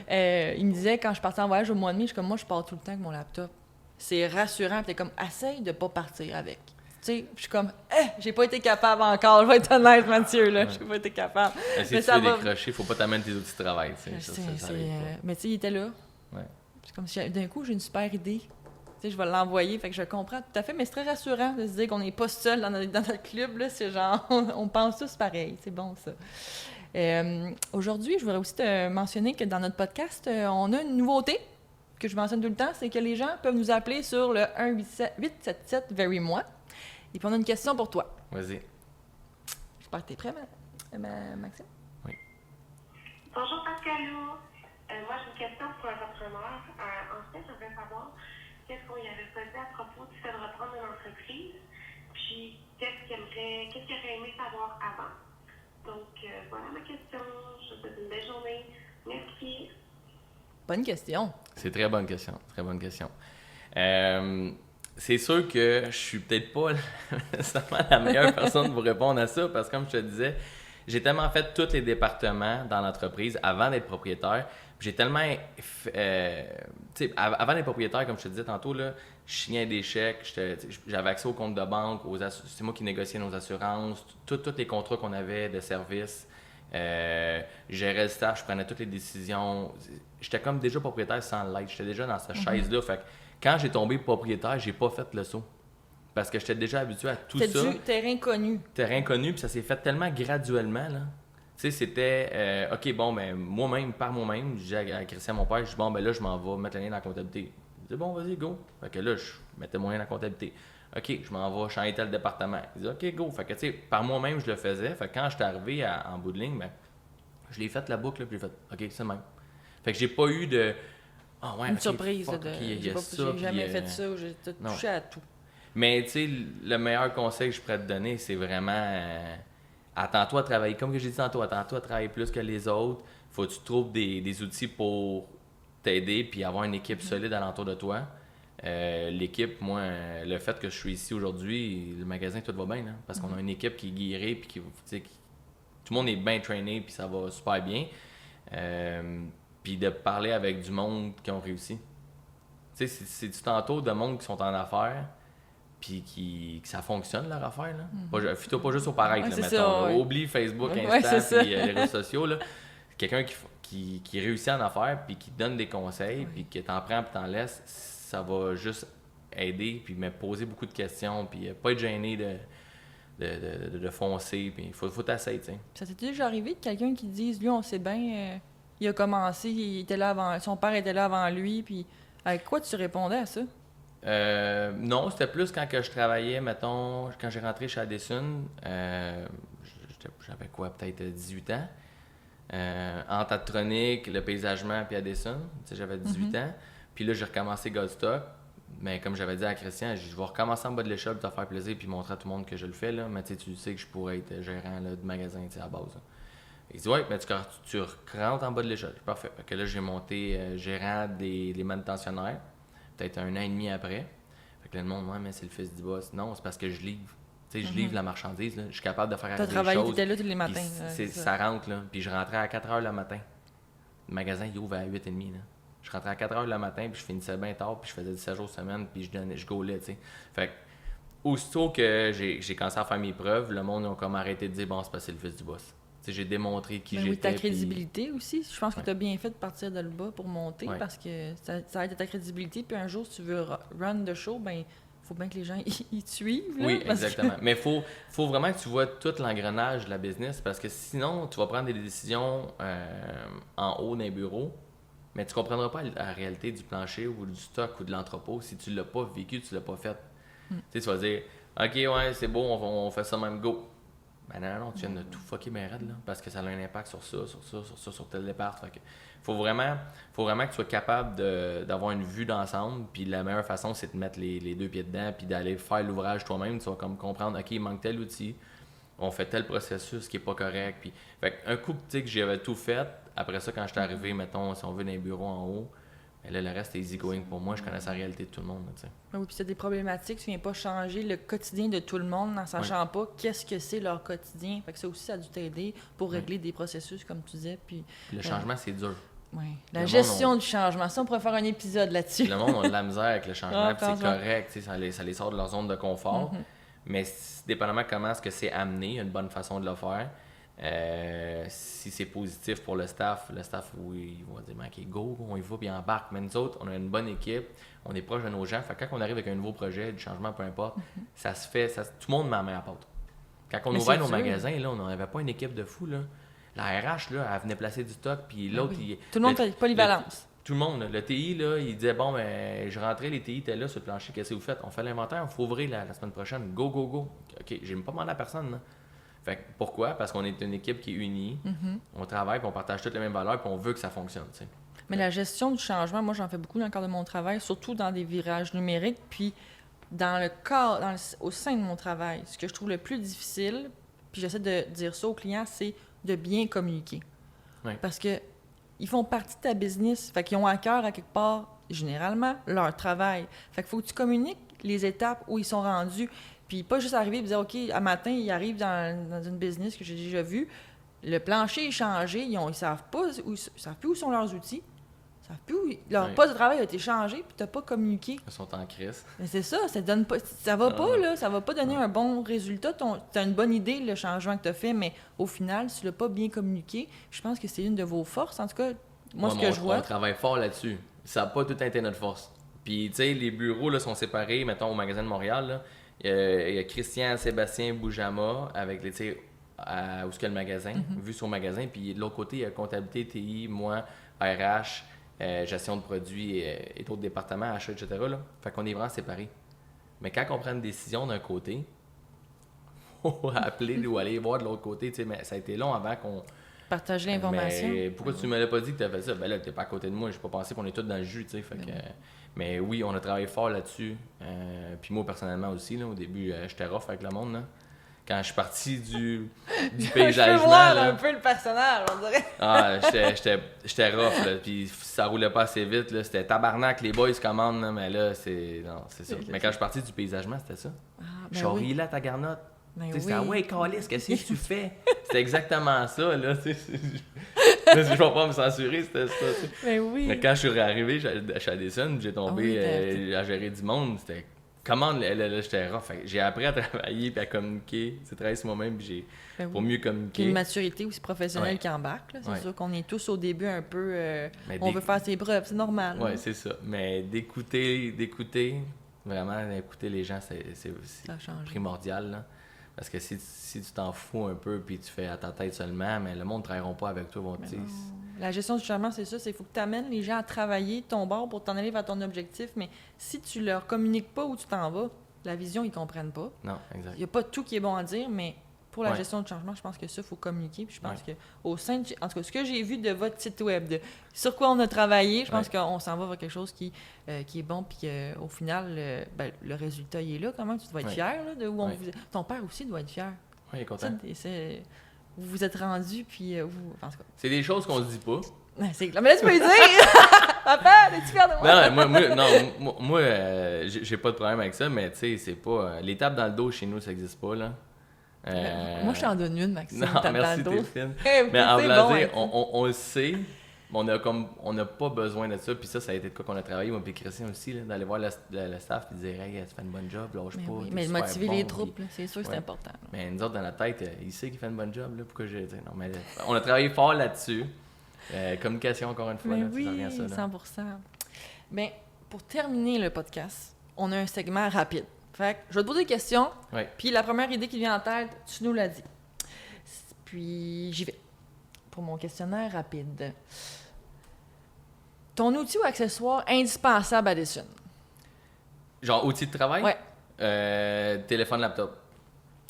Il me disait, quand je partais en voyage au mois de mai, je suis comme, moi, je pars tout le temps avec mon laptop. C'est rassurant. Puis t'es comme, essaye de pas partir avec. Tu sais, je suis comme, j'ai pas été capable encore. Je vais être honnête, Mathieu, là. J'ai pas été capable. Mais si Mais tu ça veux va- décrocher, faut pas t'amener tes outils de travail. Tu sais, ça arrive pas. Mais tu sais, il était là. Ouais. C'est comme si d'un coup, j'ai une super idée. Tu sais, je vais l'envoyer, fait que je comprends tout à fait, mais c'est très rassurant de se dire qu'on n'est pas seul dans notre club, là, c'est genre, on pense tous pareil, c'est bon ça. Aujourd'hui, je voudrais aussi te mentionner que dans notre podcast, on a une nouveauté que je mentionne tout le temps, c'est que les gens peuvent nous appeler sur le 1-877-VERY-MOI. Et puis on a une question pour toi. Vas-y. J'espère que tu es prêt, Maxime? Bonjour Pascalou. Moi j'ai une question pour un repreneur. En fait, j'aimerais savoir qu'est-ce qu'on y avait posé à propos du fait de reprendre une entreprise, puis qu'est-ce qu'il aurait aimé savoir avant. Donc voilà ma question. Je vous souhaite une belle journée. Merci. Bonne question. C'est très bonne question. Très bonne question. C'est sûr que je suis peut-être pas nécessairement la meilleure personne pour répondre à ça parce que, comme je te disais, j'ai tellement fait tous les départements dans l'entreprise avant d'être propriétaire. J'ai tellement. Avant d'être propriétaire, comme je te disais tantôt, là, je signais des chèques, j'avais accès aux comptes de banque, c'est moi qui négociais nos assurances, tous les contrats qu'on avait de service. Je gérais le staff, je prenais toutes les décisions. J'étais comme déjà propriétaire sans l'être. J'étais déjà dans cette chaise-là. Fait que quand j'ai tombé propriétaire, j'ai pas fait le saut. Parce que j'étais déjà habitué à tout ça. C'est du terrain connu. Terrain connu, puis ça s'est fait tellement graduellement, là. Tu sais, c'était, OK, bon, ben, par moi-même, j'ai à Christian, mon père, je dis, bon, ben là, je m'en vais mettre le lien dans la comptabilité. Il dit, bon, vas-y, go. Fait que là, je mettais mon lien dans la comptabilité. OK, je m'en vais changer tel département. Il dit, OK, go. Fait que, tu sais, par moi-même, je le faisais. Fait que quand j'étais arrivé en bout de ligne, ben, je l'ai fait la boucle, là, puis j'ai fait, OK, c'est le même. Fait que j'ai pas eu de, ah ouais, Une OK, surprise. fuck, OK, il y a ça, J'ai jamais puis, fait ça, j'ai non. touché à tout. Mais tu sais, le meilleur conseil que je pourrais te donner, c'est vraiment attends-toi à travailler. Comme que j'ai dit tantôt, attends-toi à travailler plus que les autres. Faut que tu trouves des outils pour t'aider puis avoir une équipe solide alentour de toi. L'équipe, moi, le fait que je suis ici aujourd'hui, le magasin, tout va bien, là, parce qu'on a une équipe qui est guirée puis tout le monde est bien traîné puis ça va super bien. Puis de parler avec du monde qui ont réussi. Tu sais, c'est du tantôt de monde qui sont en affaires puis que ça fonctionne leur affaire. Là. Fais-toi pas juste au pareil, Ouais, là, c'est mettons. ça, Là. ouais. Oublie Facebook, Ouais, Insta, c'est puis les réseaux sociaux. Là. Quelqu'un qui réussit en affaires puis qui te donne des conseils puis que t'en prends puis t'en laisses, ça va juste aider puis me poser beaucoup de questions puis pas être gêné de foncer puis faut t'essayer, tu sais. Ça t'est déjà arrivé de quelqu'un qui dise, lui, on sait bien, il a commencé, il était là avant, son père était là avant lui, puis avec quoi tu répondais à ça? Non, c'était plus quand que je travaillais, mettons, quand j'ai rentré chez Addison, j'avais quoi, peut-être 18 ans. En Tatronic, le paysagement, puis Addison, j'avais 18 ans. Puis là, j'ai recommencé Goldstock. Mais comme j'avais dit à Christian, je vais recommencer en bas de l'échelle pour te faire plaisir puis montrer à tout le monde que je le fais. Là. Mais tu sais que je pourrais être gérant là, de magasin à la base. Là. Il dit ouais, mais tu rentres en bas de l'échelle. Parfait. Fait que là, j'ai monté gérant des manutentionnaires, peut-être 1 an et demi après. Fait que là, le monde, ouais, mais c'est le fils du boss. Non, c'est parce que je livre. Tu sais, je livre la marchandise. Là. Je suis capable de faire arriver des choses. Tu étais là tous les matins. Ça rentre, là. Puis je rentrais à 4 h le matin. Le magasin, il ouvre à 8 h 30. Là. Je rentrais à 4 h le matin, puis je finissais bien tard, puis je faisais 17 jours semaine, puis je gaulais, tu sais. Fait que, aussitôt que j'ai commencé à faire mes preuves, le monde a comme arrêté de dire, bon, c'est parce que c'est le fils du boss. Tu sais, j'ai démontré qui j'étais. Oui, ta crédibilité aussi. Je pense que tu as bien fait de partir de le bas pour monter, parce que ça aide ta crédibilité, puis un jour, si tu veux run the show, ben faut bien que les gens y te suivent. Là, oui, exactement. Mais faut vraiment que tu vois tout l'engrenage de la business, parce que sinon, tu vas prendre des décisions en haut d'un bureau, mais tu comprendras pas la réalité du plancher ou du stock ou de l'entrepôt si tu l'as pas vécu, tu l'as pas fait. Tu vas dire, OK, ouais, c'est beau, on fait ça même, go. Ben non, tu viens de tout fucker bien raide, là, parce que ça a un impact sur ça, sur tel départ. Fait que faut vraiment que tu sois capable d'avoir une vue d'ensemble, puis la meilleure façon, c'est de mettre les 2 pieds dedans, puis d'aller faire l'ouvrage toi-même. Tu vas comme comprendre, OK, il manque tel outil, on fait tel processus qui est pas correct. Puis, fait un coup, tu sais, que j'avais tout fait. Après ça, quand j'étais arrivé, mettons, si on veut, dans les bureaux en haut, mais là, le reste est easy going pour moi. Je connais la réalité de tout le monde. Tu sais. Oui, puis c'est des problématiques. Tu ne viens pas changer le quotidien de tout le monde en sachant pas qu'est-ce que c'est leur quotidien. Fait que ça aussi, ça a dû t'aider pour régler des processus, comme tu disais. Puis, le changement, c'est dur. Oui. La gestion du changement. Ça, on pourrait faire un épisode là-dessus. Le monde a de la misère avec le changement, puis c'est correct. Tu sais, ça les sort de leur zone de confort. Mais dépendamment comment est-ce que c'est amené, il y a une bonne façon de le faire. Si c'est positif pour le staff, oui, ils vont dire OK, go, on y va, puis on embarque. Mais nous autres, on a une bonne équipe, on est proche de nos gens. Fait que quand on arrive avec un nouveau projet, du changement, peu importe, ça se fait, tout le monde met la main à la pâte. Quand on ouvrait nos magasins, là, on n'avait pas une équipe de fous. Là. La RH, là, elle venait placer du stock, puis l'autre, tout le monde fait polyvalence. Tout le monde, le TI, là, il disait bon, ben, je rentrais, les TI étaient là sur le plancher, qu'est-ce que vous faites? On fait l'inventaire, il faut ouvrir la semaine prochaine, go, go, go. OK, j'ai même pas demandé à personne, là. Fait que, pourquoi? Parce qu'on est une équipe qui est unie, on travaille, puis on partage toutes les mêmes valeurs, puis on veut que ça fonctionne, tu sais. Mais la gestion du changement, moi, j'en fais beaucoup dans le cadre de mon travail, surtout dans des virages numériques, puis dans le cadre, au sein de mon travail. Ce que je trouve le plus difficile, puis j'essaie de dire ça aux clients, c'est de bien communiquer. Oui. Parce que ils font partie de ta business. Fait qu'ils ont à cœur, à quelque part, généralement, leur travail. Fait qu'il faut que tu communiques les étapes où ils sont rendus. Puis pas juste arriver et dire, OK, à matin, ils arrivent dans une business que j'ai déjà vue. Le plancher est changé. Ils savent pas ils savent plus où sont leurs outils. Ils savent plus où... Leur poste de travail a été changé, puis tu n'as pas communiqué. Ils sont en crise. Mais c'est ça, ça donne pas... Ça va pas, là. Ça va pas donner un bon résultat. Tu as une bonne idée, le changement que tu as fait, mais au final, si tu l'as pas bien communiqué, je pense que c'est une de vos forces. En tout cas, moi, ce que je vois... On travaille fort là-dessus. Ça n'a pas tout été notre force. Puis, tu sais, les bureaux là, sont séparés, mettons, au magasin de Montréal, là. Il y a Christian, Sébastien, Boujama, avec les, tu sais, où est-ce qu'il y a le magasin, vu sur le magasin. Puis de l'autre côté, il y a comptabilité, TI, moi, RH, gestion de produits et d'autres départements, achat, etc. Là. Fait qu'on est vraiment séparés. Mais quand on prend une décision d'un côté, il faut appeler ou aller voir de l'autre côté. Tu sais, mais ça a été long avant qu'on... Partager l'information. Mais pourquoi tu ne me l'as pas dit que tu as fait ça? Ben là, tu n'es pas à côté de moi. Je n'ai pas pensé qu'on est tous dans le jus. Tu sais, fait que, mais oui, on a travaillé fort là-dessus. Puis moi, personnellement aussi, là, au début, j'étais rough avec le monde. Là. Quand je suis parti du paysagement... Je peux voir un peu le personnage, on dirait. Ah, j'étais rough. Là, puis ça roulait pas assez vite. Là, c'était tabarnak, les boys commandent. Là, mais là, c'est ça. Mais quand je suis parti du paysagement, c'était ça. Je suis arrivé là, ta garnotte. C'était ouais, Calice, qu'est-ce que tu fais? C'était exactement ça, là. Je vais pas me censurer, c'était ça. Mais oui. Mais quand je suis arrivé chez Addison, j'ai tombé à gérer du monde. C'était comment là, j'étais rough. J'ai appris à travailler et à communiquer. C'est travailler sur moi-même pour mieux communiquer. Puis une maturité aussi professionnelle qui embarque. Là. C'est sûr qu'on est tous au début un peu. On veut faire ses preuves, c'est normal. Oui, c'est ça. Mais d'écouter, vraiment, d'écouter les gens, c'est primordial. Là. Parce que si tu t'en fous un peu puis tu fais à ta tête seulement, mais le monde ne travailleront pas avec toi. La gestion du changement, c'est ça. Il faut que tu amènes les gens à travailler de ton bord pour t'en aller vers ton objectif. Mais si tu leur communiques pas où tu t'en vas, la vision, ils comprennent pas. Non, exact. Il n'y a pas tout qui est bon à dire, mais pour la Ouais. gestion du changement, je pense que ça, il faut communiquer. Puis je pense Ouais. que au sein de... En tout cas, ce que j'ai vu de votre site web, de sur quoi on a travaillé, je pense Ouais. qu'on s'en va vers quelque chose qui est bon. Puis qu'au final, le résultat, il est là quand même. Tu dois être Ouais. fier là, de où on Ouais. vous... Ton père aussi doit être fier. Oui, il est content. Vous vous êtes rendu, puis vous... En tout cas, C'est des choses qu'on se dit pas. c'est clair. Mais là, tu peux le dire! Papa, es-tu fier de moi? Moi, j'ai pas de problème avec ça, mais tu sais, c'est pas... les tapes dans le dos, chez nous, ça existe pas, là. Moi, je t'en donne une, Maxime. Non, tape merci, dans le dos. t'es fine. Eh, Mais en c'est voulant bon, dire, hein. on le sait, mais on n'a pas besoin de ça. Puis ça a été de quoi qu'on a travaillé, moi puis Christian aussi, là, d'aller voir le staff et dire « Hey, tu fais une bonne job, lâche Mais pas. oui, t'es mais super motiver bon. les troupes, là, c'est sûr que c'est Ouais. important. là. Mais nous autres, dans la tête, il sait qu'il fait une bonne job, là, pourquoi je dis non, mais on a travaillé fort là-dessus. Communication, encore une fois, Mais là, oui, ça revient à ça. Là. 100%. Mais pour terminer le podcast, on a un segment rapide. Fait que je vais te poser des questions, Ouais. puis la première idée qui vient en tête, tu nous l'as dit. Puis j'y vais pour mon questionnaire rapide. Ton outil ou accessoire indispensable à Dessun? Genre, outil de travail? Ouais. Téléphone, laptop.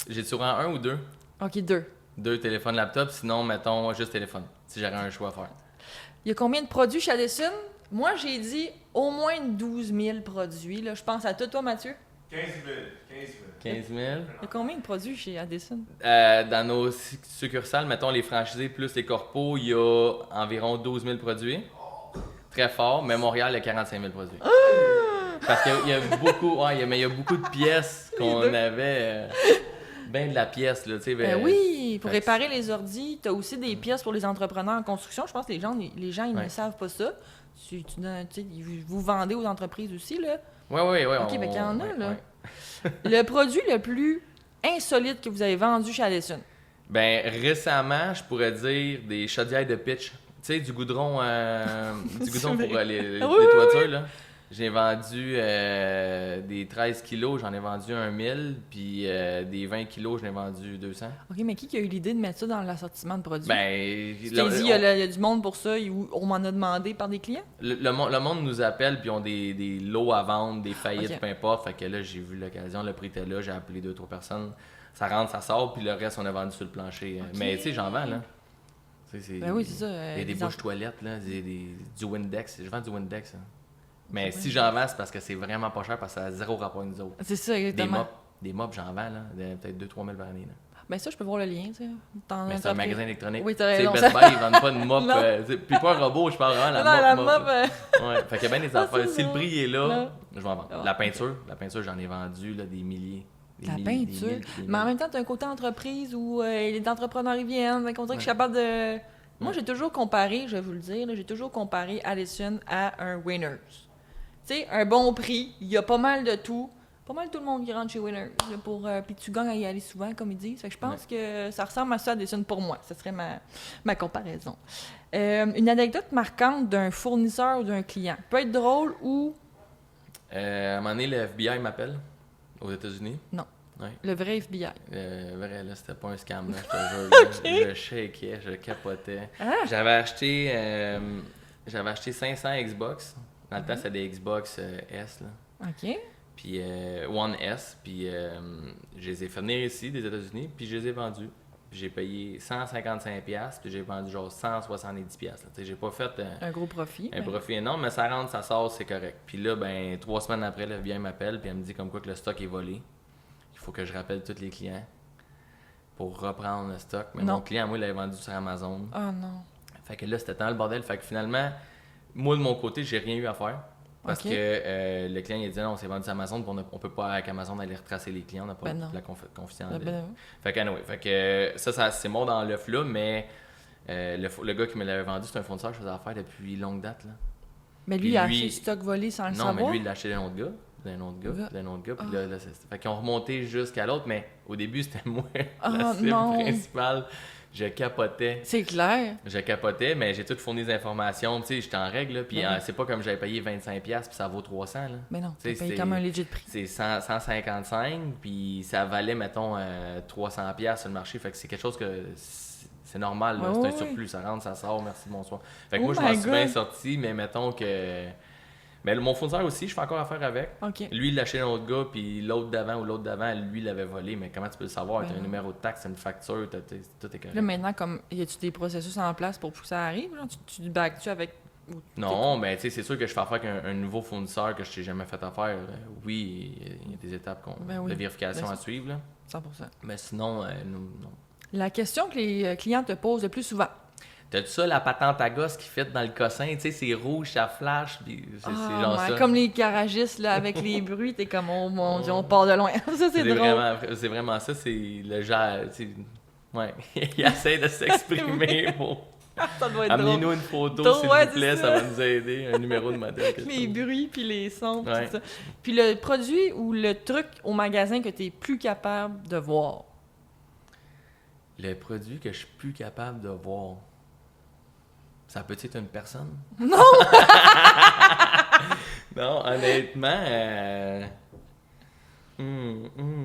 J'ai souvent un ou deux? OK, 2. 2 téléphones, laptop, sinon, mettons, juste téléphone, si j'aurais un choix à faire. Il y a combien de produits chez Dessun? Moi, j'ai dit au moins 12 000 produits. Là. Je pense à toi, Mathieu. 15 000. 15 000. Il y a combien de produits chez Addison? Dans nos succursales, mettons les franchisés plus les corpos, il y a environ 12 000 produits. Très fort, mais Montréal, il y a 45 000 produits. Parce qu'il y a beaucoup, mais il y a beaucoup de pièces qu'on avait. Ben de la pièce, là, tu sais. Oui, pour fait que réparer les ordis, tu as aussi des pièces pour les entrepreneurs en construction. Je pense que les gens ils Ouais. ne savent pas ça. Tu donnes, tu sais, vous vendez aux entreprises aussi, là. Oui. OK, fait qu'il y en a, là. Le produit le plus insolite que vous avez vendu chez Addison? Ben, récemment, je pourrais dire des chaudières de pitch. Tu sais, du goudron, pour les toitures, là. J'ai vendu des 13 kilos, j'en ai vendu un 1000, puis des 20 kilos, j'en ai vendu 200. OK, mais qui a eu l'idée de mettre ça dans l'assortiment de produits? Ben, Tu t'es dit, il y a du monde pour ça, on m'en a demandé par des clients? le monde nous appelle, puis ils ont des lots à vendre, des faillites, Ok. peu importe. Fait que là, j'ai vu l'occasion, le prix était là, j'ai appelé 2-3 personnes. Ça rentre, ça sort, puis le reste, on a vendu sur le plancher. Ok. Mais tu sais, j'en vends, là. Tu sais, Ben oui, c'est ça. Il y a des les bouches toilettes, là, du Windex. Je vends du Windex. Hein. Mais C'est si j'en vends, c'est parce que c'est vraiment pas cher, parce que ça a zéro rapport avec nous autres. C'est ça, exactement. Des mops, j'en vends, là, peut-être 2-3 000 par année. Là. Ben ça, je peux voir le lien, tu sais. Mais c'est un magasin électronique. Oui, t'as Tu sais, raison. Best Buy, ils vendent pas de mop. Non. Puis pas un robot, je parle vraiment de Non, la la mop. mop, Ouais, fait qu'il y a bien des Ah, affaires. c'est Si le ça. prix est là, Là. je vais en vendre. Ah, La peinture, j'en ai vendu là, des milliers. Des La milliers, des peinture. mille, des Mais en mille. même temps, tu as un côté entreprise où les entrepreneurs ils viennent. Donc on dirait que je suis capable de. Moi, Ouais. j'ai toujours comparé, je vais vous le dire, là, j'ai toujours comparé Addison à un Winners. Tu sais, un bon prix, il y a pas mal de tout. Pas mal tout le monde qui rentre chez Winners. Là, puis tu gagnes à y aller souvent, comme ils disent. Fait que je pense que ça ressemble à ça, Addison, pour moi. Ce serait ma comparaison. Une anecdote marquante d'un fournisseur ou d'un client. Peut être drôle ou À un moment donné, le FBI m'appelle aux États-Unis. non. Ouais. Le vrai FBI. Vrai, là, c'était pas un scam, là, je te jure. Là. Je shakeais, je capotais. Ah! J'avais acheté 500 Xbox. Dans le temps, c'était des Xbox S, là. OK. Puis One S, puis je les ai fait venir ici des États-Unis, puis je les ai vendus. Puis j'ai payé 155$, puis j'ai vendu genre 170$. Là. Tu sais, j'ai pas fait Un gros profit. un profit énorme, mais ça rentre, ça sort, c'est correct. Puis là, ben 3 semaines après, le FBI m'appelle, puis elle me dit comme quoi que le stock est volé. Il faut que je rappelle tous les clients pour reprendre le stock. Mais Non. mon client, moi, il l'avait vendu sur Amazon. Oh non. Fait que là, c'était tant le bordel. Fait que finalement, moi, de mon côté, j'ai rien eu à faire. Parce Ok. que le client, il a dit non, c'est vendu sur Amazon, puis on peut pas, avec Amazon, aller retracer les clients. On n'a pas Ben non. la confidentialité. Ben, Fait que, anyway, fait que ça c'est mort dans l'œuf là, mais le gars qui me l'avait vendu, c'est un fournisseur que je faisais affaire depuis longue date. Là. mais lui, Puis il a lui- acheté le stock volé sans le Non, savoir. mais lui, il l'a acheté d'un autre gars, d'un autre gars, Va- d'un autre gars, puis Ah. là, fait qu'ils ont remonté jusqu'à l'autre, mais au début, c'était moi, Ah, la cible non. principale. Je capotais. C'est clair. Je capotais, mais j'ai tout fourni des informations. Tu sais, j'étais en règle, là, puis Ben oui. c'est pas comme j'avais payé 25$ puis ça vaut 300$. Là. Mais non, Tu sais, tu payes c'est- comme un legit prix. C'est 155, puis ça valait, mettons, 300$ sur le marché. Fait que c'est quelque chose que C'est normal, là, c'est un surplus, ça rentre, ça sort, merci, bonsoir. Fait que moi, je m'en suis bien sorti, mais mettons que... Mais mon fournisseur aussi, je fais encore affaire avec. Okay. Lui, il l'a acheté un autre gars, puis l'autre d'avant ou l'autre d'avant, lui, il l'avait volé. Mais comment tu peux le savoir? T'as un numéro de taxe, une facture, tout est correct. Là, maintenant, comme, y a-tu des processus en place pour que ça arrive? Genre, tu back-tu avec... Non, mais tu sais, c'est sûr que je fais affaire avec un nouveau fournisseur que je t'ai jamais fait affaire. Oui, il y a des étapes de vérification à suivre. Là. 100%. Mais sinon, non. La question que les clients te posent le plus souvent. T'as-tu ça, la patente à gosse qui fit dans le cossin? Tu sais, c'est rouge, ça flash, puis c'est genre ça. Comme les garagistes, là, avec les bruits, t'es comme, oh mon Dieu, on part de loin. Ça, c'est drôle. C'est vraiment ça, c'est le genre... Ouais, il essaie de s'exprimer pour... Ça doit être amenez-nous une photo, s'il vous plaît, ça va nous aider, un numéro de modèle. Les bruits, puis les sons, puis tout ça. Puis le produit ou le truc au magasin que t'es plus capable de voir? Le produit que je suis plus capable de voir... Ça peut être une personne? Non! Non, honnêtement,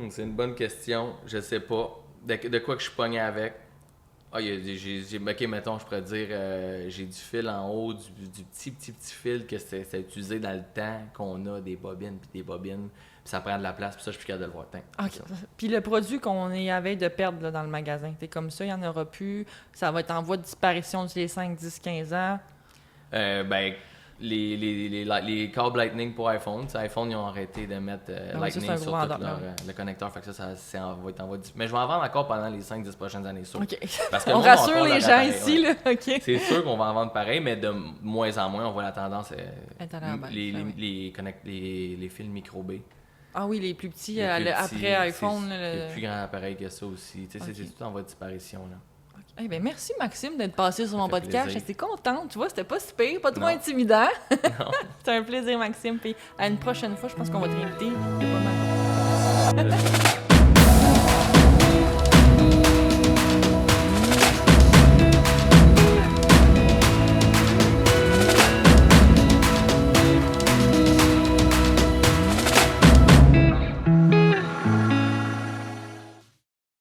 c'est une bonne question. Je sais pas. De quoi que je suis pogné avec? Ah, OK, mettons, je pourrais dire, j'ai du fil en haut, du petit fil que c'était utilisé dans le temps, qu'on a des bobines, puis ça prend de la place, puis ça, je suis plus capable de le voir. OK. Puis le produit qu'on est à veille de perdre là, dans le magasin, t'es comme ça, il n'y en aura plus, ça va être en voie de disparition d'ici les 5, 10, 15 ans? Les câbles Lightning pour iPhone. iPhone, ils ont arrêté de mettre Lightning sur tout le connecteur. Fait que ça va être en voie de... Mais je vais en vendre encore pendant les 5-10 prochaines années. OK. Parce que on rassure les gens ici. Là. OK. C'est sûr qu'on va en vendre pareil, mais de moins en moins, on voit la tendance. Les fils micro B. Ah oui, les plus petits, après iPhone. C'est le plus grand appareil que ça aussi. C'est tout en voie de disparition. Là. Eh bien, merci Maxime d'être passé sur mon podcast. J'étais contente, tu vois, c'était pas si pire, pas trop intimidant. C'était un plaisir Maxime, puis à une prochaine fois, je pense qu'on va te réinviter. C'est pas mal.